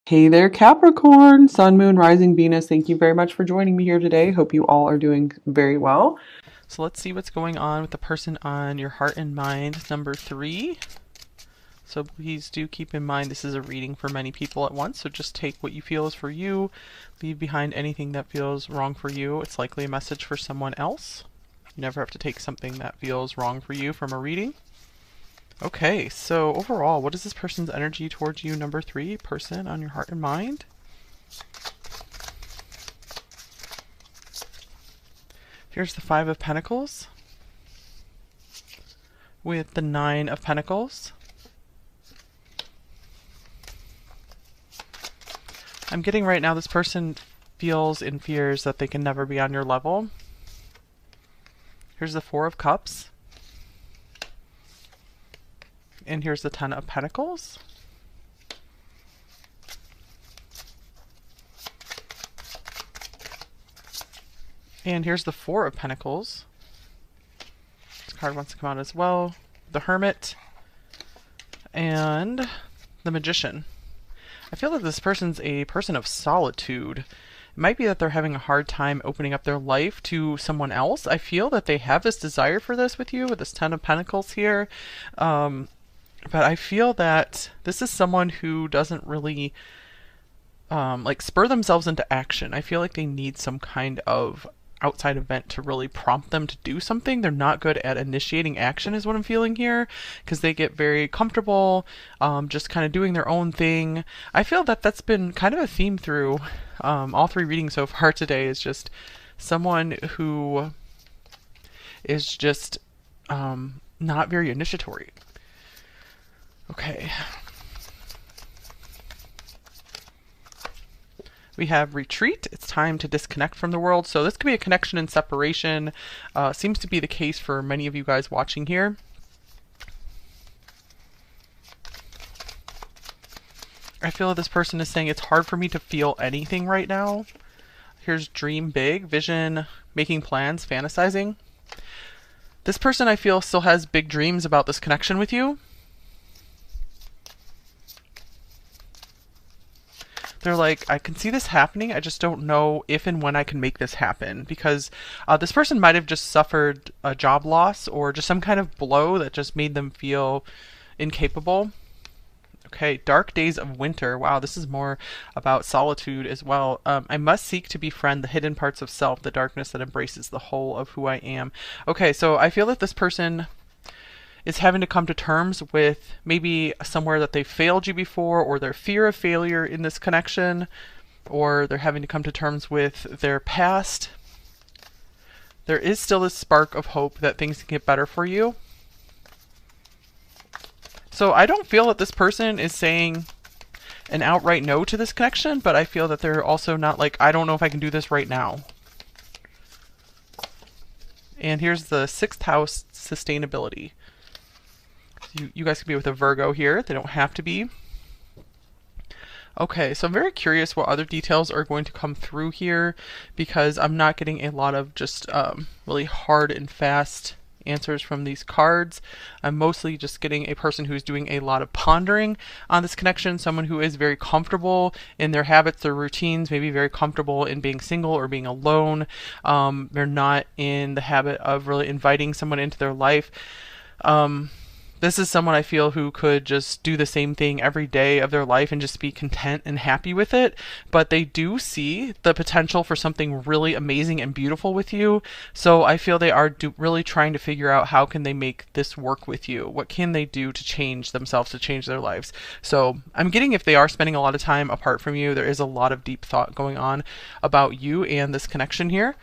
Hey there, Capricorn, Sun, Moon, Rising, Venus. Thank you very much for joining me here today. Hope you all are doing very well. So let's see what's going on with the person on your heart and mind, number 3. So please do keep in mind this is a reading for many people at once, so just take what you feel is for you. Leave behind anything that feels wrong for you. It's likely a message for someone else. You never have to take something that feels wrong for you from a reading. Okay, so overall, what is this person's energy towards you, number 3, person on your heart and mind? Here's the 5 of Pentacles with the 9 of Pentacles. I'm getting right now this person feels and fears that they can never be on your level. Here's the 4 of Cups. And here's the 10 of Pentacles. And here's the 4 of Pentacles. This card wants to come out as well. The Hermit. And the Magician. I feel that this person's a person of solitude. It might be that they're having a hard time opening up their life to someone else. I feel that they have this desire for this with you, with this 10 of Pentacles here. But I feel that this is someone who doesn't really like spur themselves into action. I feel like they need some kind of outside event to really prompt them to do something. They're not good at initiating action is what I'm feeling here, because they get very comfortable just kind of doing their own thing. I feel that that's been kind of a theme through all 3 readings so far today, is just someone who is just not very initiatory. Okay. We have retreat. It's time to disconnect from the world. So this could be a connection and separation. Seems to be the case for many of you guys watching here. I feel that this person is saying it's hard for me to feel anything right now. Here's dream big, vision, making plans, fantasizing. This person I feel still has big dreams about this connection with you. They're like, I can see this happening, I just don't know if and when I can make this happen, because this person might have just suffered a job loss or just some kind of blow that just made them feel incapable. Okay, dark days of winter. Wow, this is more about solitude as well. I must seek to befriend the hidden parts of self, the darkness that embraces the whole of who I am. Okay, so I feel that this person is having to come to terms with maybe somewhere that they failed you before, or their fear of failure in this connection, or they're having to come to terms with their past. There is still this spark of hope that things can get better for you. So I don't feel that this person is saying an outright no to this connection, but I feel that they're also not like, I don't know if I can do this right now. And here's the 6th house, sustainability. You guys could be with a Virgo here. They don't have to be. Okay, so I'm very curious what other details are going to come through here, because I'm not getting a lot of just really hard and fast answers from these cards. I'm mostly just getting a person who's doing a lot of pondering on this connection, someone who is very comfortable in their habits, their routines, maybe very comfortable in being single or being alone. They're not in the habit of really inviting someone into their life. This is someone I feel who could just do the same thing every day of their life and just be content and happy with it, but they do see the potential for something really amazing and beautiful with you. So I feel they are really trying to figure out how can they make this work with you. What can they do to change themselves, to change their lives? So I'm getting, if they are spending a lot of time apart from you, there is a lot of deep thought going on about you and this connection here.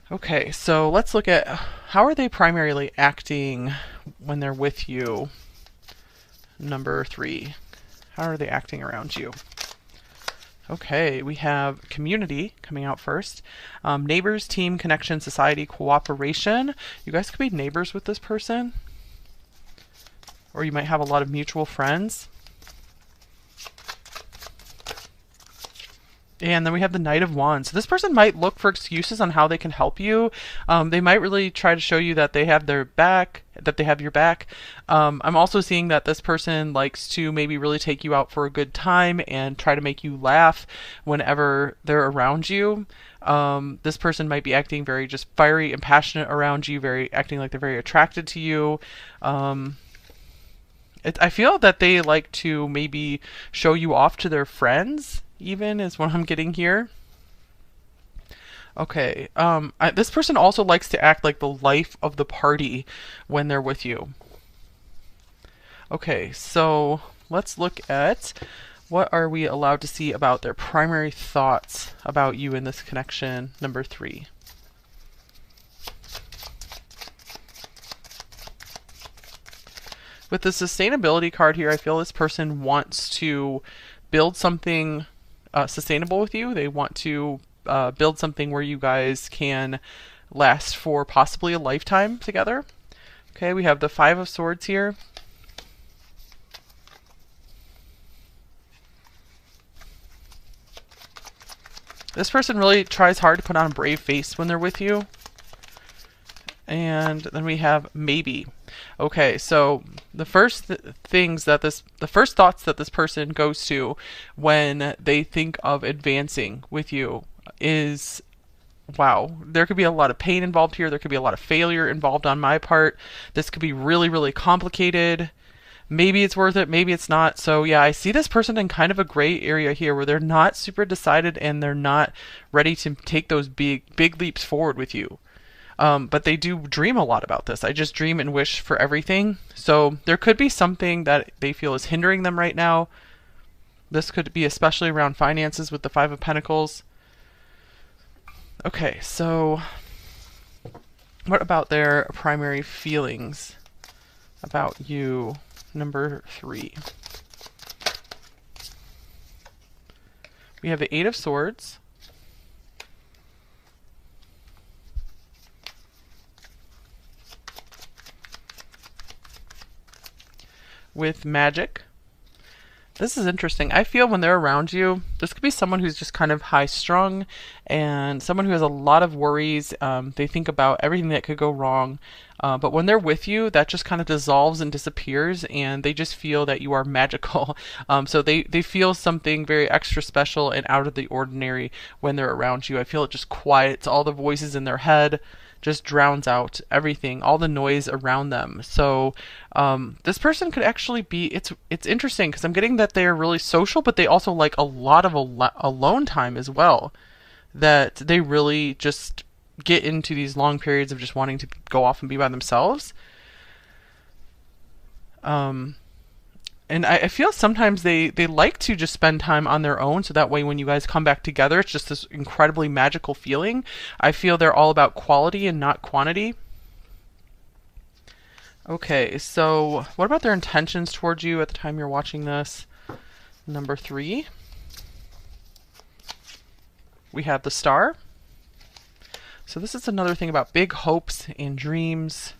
Okay, so let's look at how are they primarily acting when they're with you, number 3. How are they acting around you? Okay, we have community coming out first. Neighbors, team, connection, society, cooperation. You guys could be neighbors with this person, or you might have a lot of mutual friends. And then we have the Knight of Wands. So this person might look for excuses on how they can help you. They might really try to show you that they have their back, that they have your back. I'm also seeing that this person likes to maybe really take you out for a good time and try to make you laugh whenever they're around you. This person might be acting very just fiery and passionate around you, very acting like they're very attracted to you. I feel that they like to maybe show you off to their friends, even is what I'm getting here. Okay. This person also likes to act like the life of the party when they're with you. Okay, so let's look at what are we allowed to see about their primary thoughts about you in this connection, number 3. With the sustainability card here, I feel this person wants to build something sustainable with you. They want to build something where you guys can last for possibly a lifetime together. Okay, we have the 5 of Swords here. This person really tries hard to put on a brave face when they're with you. And then we have maybe. Okay, so the first thoughts that this person goes to when they think of advancing with you is, wow, there could be a lot of pain involved here. There could be a lot of failure involved on my part. This could be really, really complicated. Maybe it's worth it, maybe it's not. So yeah, I see this person in kind of a gray area here where they're not super decided and they're not ready to take those big leaps forward with you. But they do dream a lot about this. I just dream and wish for everything. So there could be something that they feel is hindering them right now. This could be especially around finances with the 5 of Pentacles. Okay, so what about their primary feelings about you, number 3? We have the 8 of Swords. With Magic. This is interesting. I feel when they're around you, this could be someone who's just kind of high strung and someone who has a lot of worries. They think about everything that could go wrong. But when they're with you, that just kind of dissolves and disappears, and they just feel that you are magical. So they feel something very extra special and out of the ordinary when they're around you. I feel it just quiets all the voices in their head, just drowns out everything, all the noise around them. So this person could actually be, it's interesting because I'm getting that they're really social, but they also like a lot of alone time as well. That they really just get into these long periods of just wanting to go off and be by themselves. And I feel sometimes they like to just spend time on their own, so that way when you guys come back together, it's just this incredibly magical feeling. I feel they're all about quality and not quantity. Okay, so what about their intentions towards you at the time you're watching this? Number 3. We have the Star. So this is another thing about big hopes and dreams.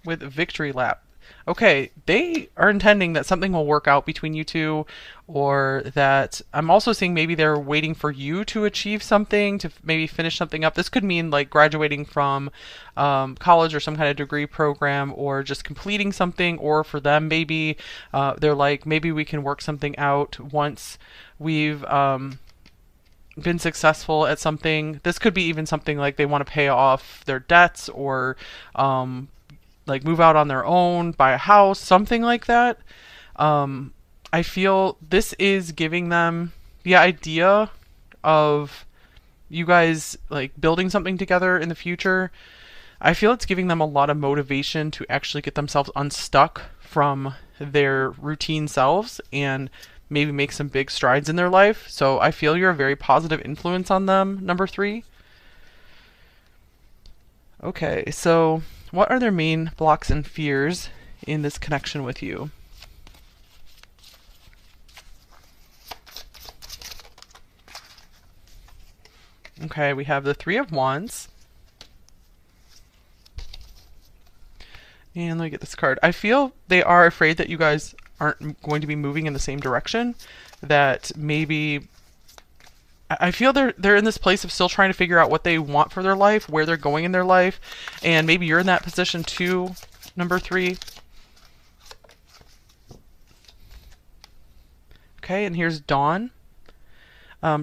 With Victory Lap. Okay, they are intending that something will work out between you two, or that I'm also seeing maybe they're waiting for you to achieve something, to maybe finish something up. This could mean like graduating from college or some kind of degree program, or just completing something, or for them maybe they're like, maybe we can work something out once we've been successful at something. This could be even something like they want to pay off their debts, or like move out on their own, buy a house, something like that. I feel this is giving them the idea of you guys like building something together in the future. I feel it's giving them a lot of motivation to actually get themselves unstuck from their routine selves and maybe make some big strides in their life. So I feel you're a very positive influence on them, number 3. Okay, so what are their main blocks and fears in this connection with you? Okay, we have the 3 of Wands. And let me get this card. I feel they are afraid that you guys aren't going to be moving in the same direction, that maybe I feel they're in this place of still trying to figure out what they want for their life, where they're going in their life, and maybe you're in that position too, number 3. Okay, and here's Dawn.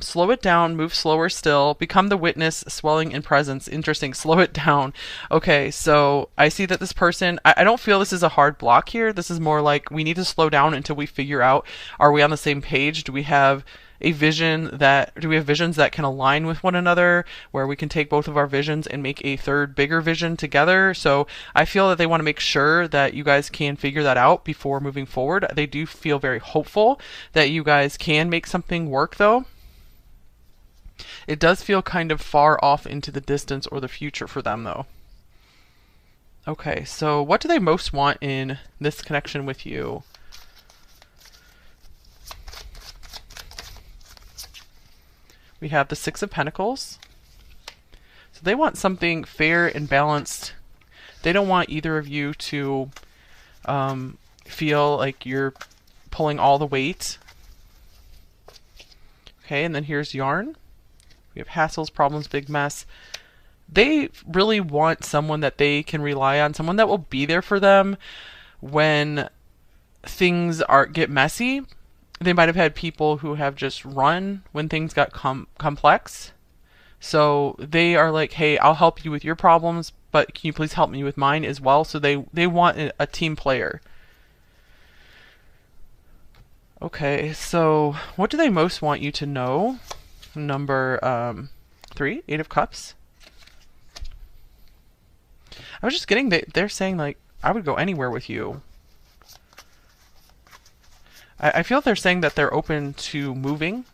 Slow it down, move slower still, become the witness, swelling in presence. Interesting, slow it down. Okay, so I see that this person, I don't feel this is a hard block here. This is more like we need to slow down until we figure out, are we on the same page? Do we have visions that can align with one another, where we can take both of our visions and make a third bigger vision together? So I feel that they want to make sure that you guys can figure that out before moving forward. They do feel very hopeful that you guys can make something work, though. It does feel kind of far off into the distance or the future for them, though. Okay, so what do they most want in this connection with you? We have the 6 of Pentacles. So they want something fair and balanced. They don't want either of you to feel like you're pulling all the weight. Okay, and then here's Yarn. We have hassles, problems, big mess. They really want someone that they can rely on, someone that will be there for them when things get messy. They might have had people who have just run when things got complex. So they are like, hey, I'll help you with your problems, but can you please help me with mine as well? So they want a team player. Okay, so what do they most want you to know? Number 3, 8 of Cups. I was just getting they're saying, like, I would go anywhere with you. I feel they're saying that they're open to moving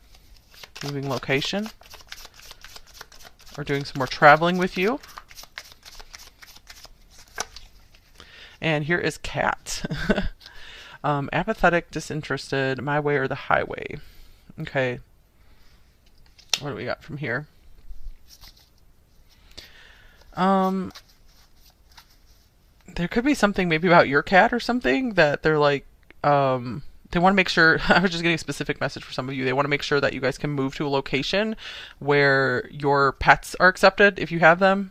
location, or doing some more traveling with you. And here is Cat. Apathetic, disinterested, my way or the highway. Okay. What do we got from here? There could be something maybe about your cat or something that they're like, they want to make sure, I was just getting a specific message for some of you. They want to make sure that you guys can move to a location where your pets are accepted if you have them.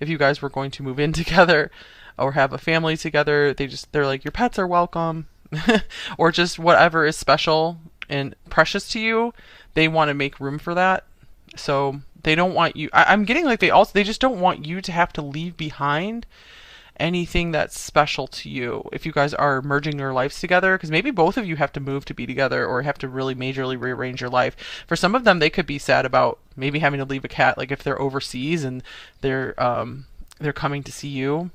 If you guys were going to move in together or have a family together, they're like, your pets are welcome. Or just whatever is special and precious to you, they want to make room for that. So they don't want you, I'm getting like they just don't want you to have to leave behind anything that's special to you if you guys are merging your lives together, because maybe both of you have to move to be together or have to really majorly rearrange your life. For some of them, they could be sad about maybe having to leave a cat, like if they're overseas and they're coming to see you.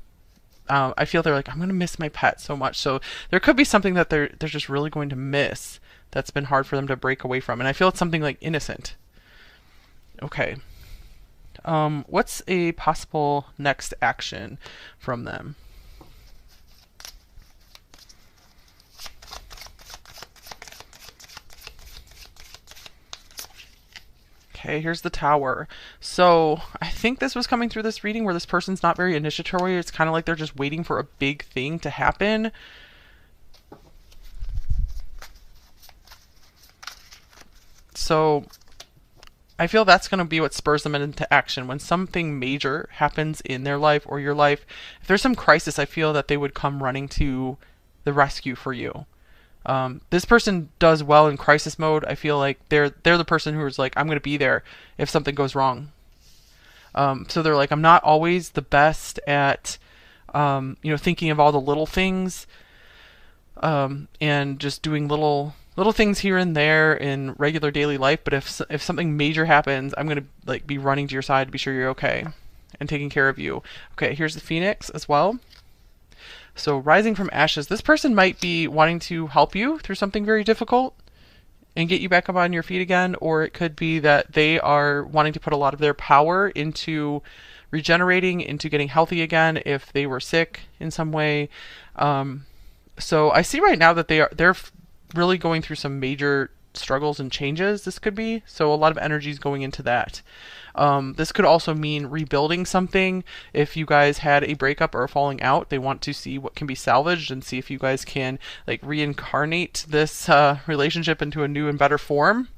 I feel they're like, I'm gonna miss my pet so much. So there could be something that they're just really going to miss that's been hard for them to break away from, and I feel it's something like innocent. Okay. What's a possible next action from them? Okay, here's the Tower. So I think this was coming through this reading where this person's not very initiatory. It's kind of like they're just waiting for a big thing to happen. So I feel that's going to be what spurs them into action. When something major happens in their life or your life, if there's some crisis, I feel that they would come running to the rescue for you. This person does well in crisis mode. I feel like they're the person who is like, I'm going to be there if something goes wrong. So they're like, I'm not always the best at, thinking of all the little things, and just doing little things here and there in regular daily life. But if something major happens, I'm going to be running to your side to be sure you're okay and taking care of you. Okay, here's the Phoenix as well. So rising from ashes, this person might be wanting to help you through something very difficult and get you back up on your feet again, or it could be that they are wanting to put a lot of their power into regenerating, into getting healthy again if they were sick in some way. So I see right now that they're really going through some major struggles and changes, this could be. So a lot of energy is going into that. This could also mean rebuilding something. If you guys had a breakup or a falling out, they want to see what can be salvaged and see if you guys can like reincarnate this relationship into a new and better form.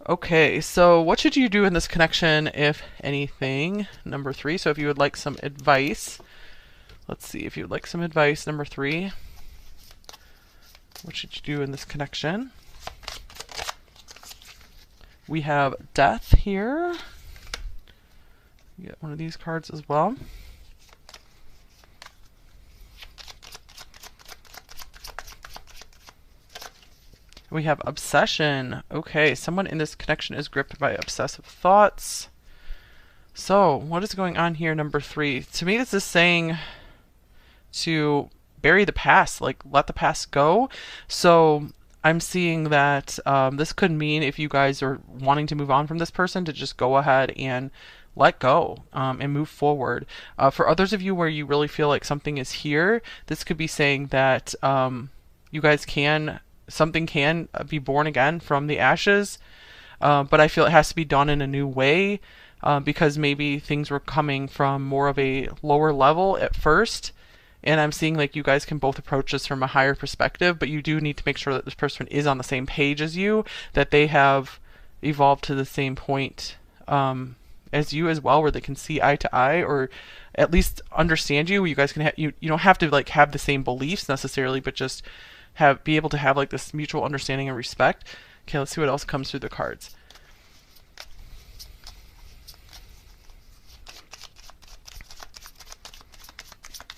Okay, so what should you do in this connection, if anything? Number 3. So if you would like some advice, let's see if you would like some advice. Number 3. What should you do in this connection? We have death here. Get one of these cards as well. We have obsession. Okay, someone in this connection is gripped by obsessive thoughts. So, what is going on here, number 3? To me, this is saying to bury the past, like let the past go. So, I'm seeing that this could mean if you guys are wanting to move on from this person, to just go ahead and let go and move forward. For others of you where you really feel like something is here, this could be saying that you guys something can be born again from the ashes, but I feel it has to be done in a new way because maybe things were coming from more of a lower level at first. And I'm seeing like you guys can both approach this from a higher perspective, but you do need to make sure that this person is on the same page as you, that they have evolved to the same point as you as well, where they can see eye to eye, or at least understand you. You guys can you don't have to like have the same beliefs necessarily, but just be able to have like this mutual understanding and respect. Okay, let's see what else comes through the cards.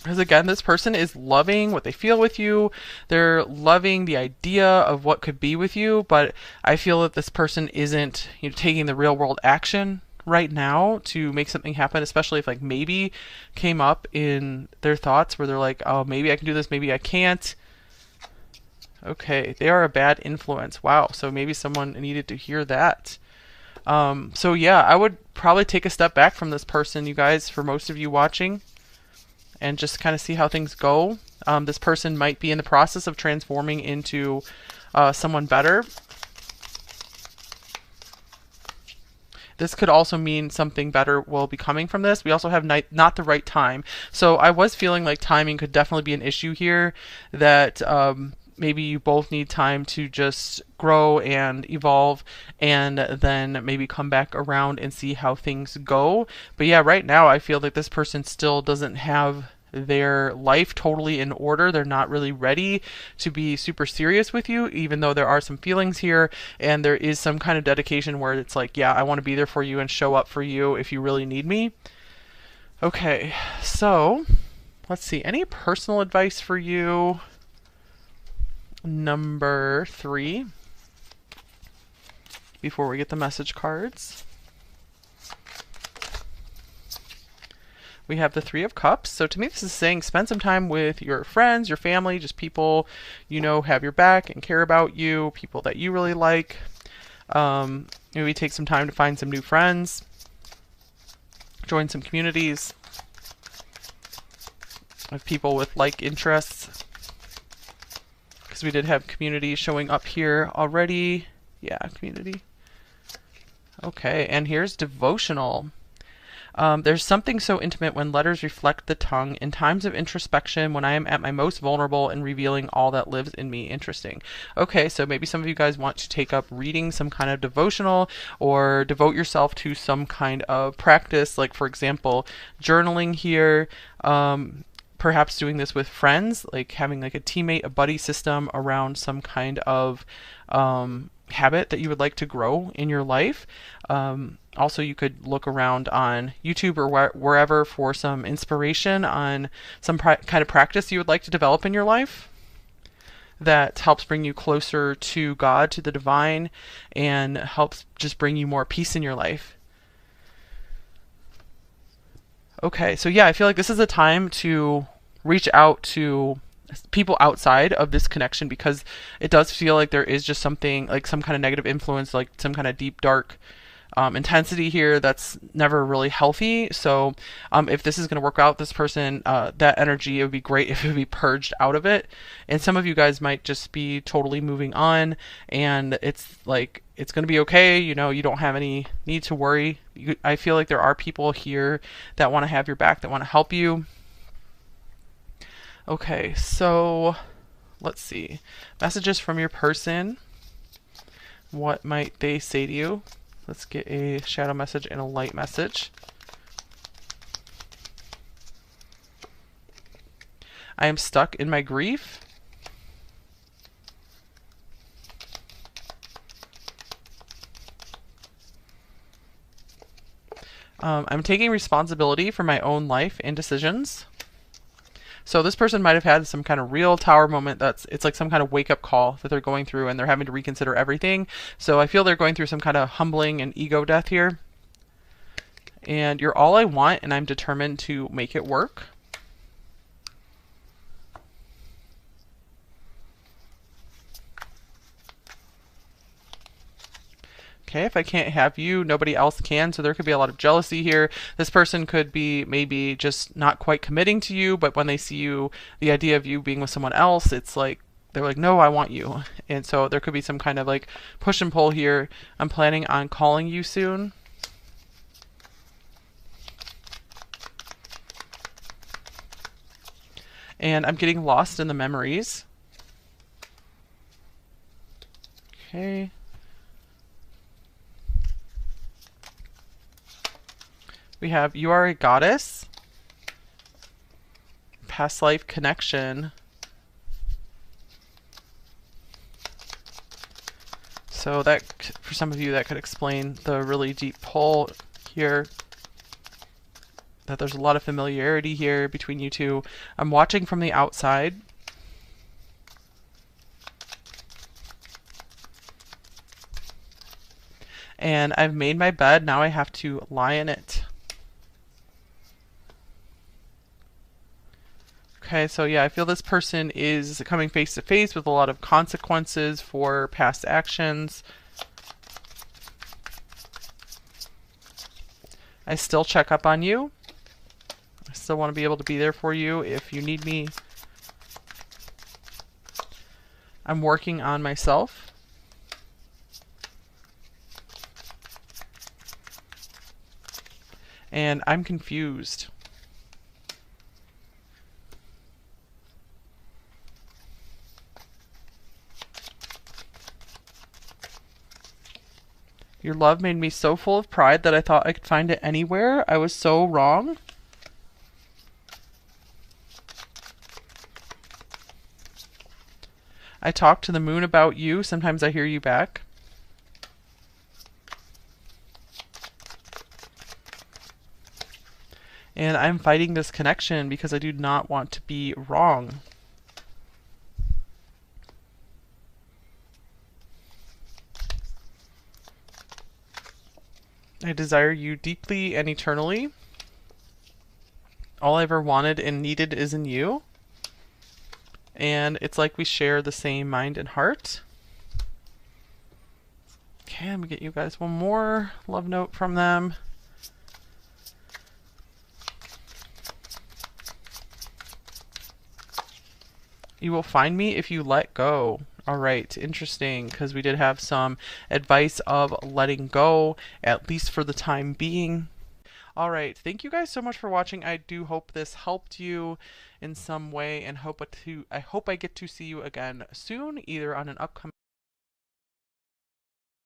Because again, this person is loving what they feel with you. They're loving the idea of what could be with you, but I feel that this person isn't, taking the real world action right now to make something happen, especially if like maybe came up in their thoughts where they're like, oh, maybe I can do this, maybe I can't. Okay, they are a bad influence. Wow, so maybe someone needed to hear that. So yeah, I would probably take a step back from this person, you guys, for most of you watching, and just kind of see how things go. This person might be in the process of transforming into someone better. This could also mean something better will be coming from this. We also have not the right time. So I was feeling like timing could definitely be an issue here, that maybe you both need time to just grow and evolve, and then maybe come back around and see how things go. But yeah, right now I feel like this person still doesn't have their life totally in order. They're not really ready to be super serious with you, even though there are some feelings here, and there is some kind of dedication where it's like, yeah, I want to be there for you and show up for you if you really need me. Okay, so let's see. Any personal advice for you? Number 3, before we get the message cards. We have the 3 of Cups. So to me, this is saying spend some time with your friends, your family, just people have your back and care about you, people that you really like. Maybe take some time to find some new friends, join some communities of people with like interests. Because we did have community showing up here already. Yeah, community. Okay, and here's devotional. There's something so intimate when letters reflect the tongue. In times of introspection, when I am at my most vulnerable and revealing all that lives in me. Interesting. Okay, so maybe some of you guys want to take up reading some kind of devotional, or devote yourself to some kind of practice, like for example, journaling here. Perhaps doing this with friends, like having like a teammate, a buddy system around some kind of habit that you would like to grow in your life. Also, you could look around on YouTube or wherever for some inspiration on some kind of practice you would like to develop in your life that helps bring you closer to God, to the divine, and helps just bring you more peace in your life. Okay, so yeah, I feel like this is a time to reach out to people outside of this connection, because it does feel like there is just something like some kind of negative influence, like some kind of deep dark intensity here that's never really healthy. So if this is going to work out, this person, that energy, it would be great if it would be purged out of it. And some of you guys might just be totally moving on, and it's like it's going to be okay. You know, you don't have any need to worry. I feel like there are people here that want to have your back, that want to help you. Okay, so let's see. Messages from your person. What might they say to you? Let's get a shadow message and a light message. I am stuck in my grief. I'm taking responsibility for my own life and decisions. So this person might have had some kind of real tower moment. It's like some kind of wake up call that they're going through, and they're having to reconsider everything. So I feel they're going through some kind of humbling and ego death here. And you're all I want, and I'm determined to make it work. Okay, if I can't have you, nobody else can, so there could be a lot of jealousy here. This person could be maybe just not quite committing to you, but when they see you, the idea of you being with someone else, it's like, they're like, no, I want you. And so there could be some kind of like push and pull here. I'm planning on calling you soon. And I'm getting lost in the memories. Okay. We have you are a goddess, past life connection. So that, for some of you, that could explain the really deep pull here, that there's a lot of familiarity here between you two. I'm watching from the outside. And I've made my bed, now I have to lie in it. Okay, so yeah, I feel this person is coming face to face with a lot of consequences for past actions. I still check up on you. I still want to be able to be there for you if you need me. I'm working on myself. And I'm confused. Your love made me so full of pride that I thought I could find it anywhere. I was so wrong. I talk to the moon about you. Sometimes I hear you back. And I'm fighting this connection because I do not want to be wrong. I desire you deeply and eternally. All I ever wanted and needed is in you. And it's like we share the same mind and heart. Okay, let me get you guys one more love note from them. You will find me if you let go. All right, interesting, because we did have some advice of letting go, at least for the time being. All right, thank you guys so much for watching. I do hope this helped you in some way, and I hope I get to see you again soon, either on an upcoming